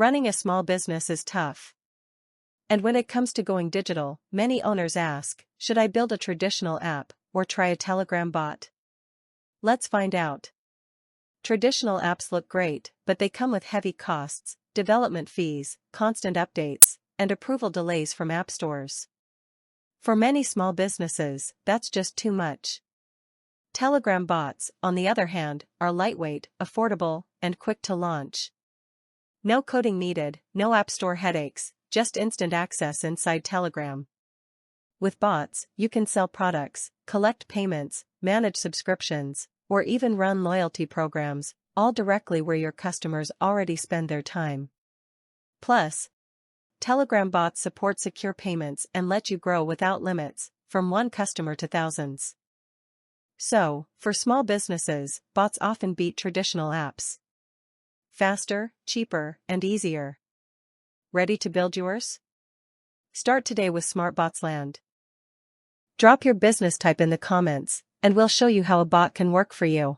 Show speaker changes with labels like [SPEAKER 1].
[SPEAKER 1] Running a small business is tough. And when it comes to going digital, many owners ask, should I build a traditional app or try a Telegram bot? Let's find out. Traditional apps look great, but they come with heavy costs, development fees, constant updates, and approval delays from app stores. For many small businesses, that's just too much. Telegram bots, on the other hand, are lightweight, affordable, and quick to launch. No coding needed, no app store headaches, just instant access inside Telegram. With bots, you can sell products, collect payments, manage subscriptions, or even run loyalty programs, all directly where your customers already spend their time. Plus, Telegram bots support secure payments and let you grow without limits, from one customer to thousands. So, for small businesses, bots often beat traditional apps. Faster, cheaper, and easier. Ready to build yours? Start today with SmartBotsLand. Drop your business type in the comments, and we'll show you how a bot can work for you.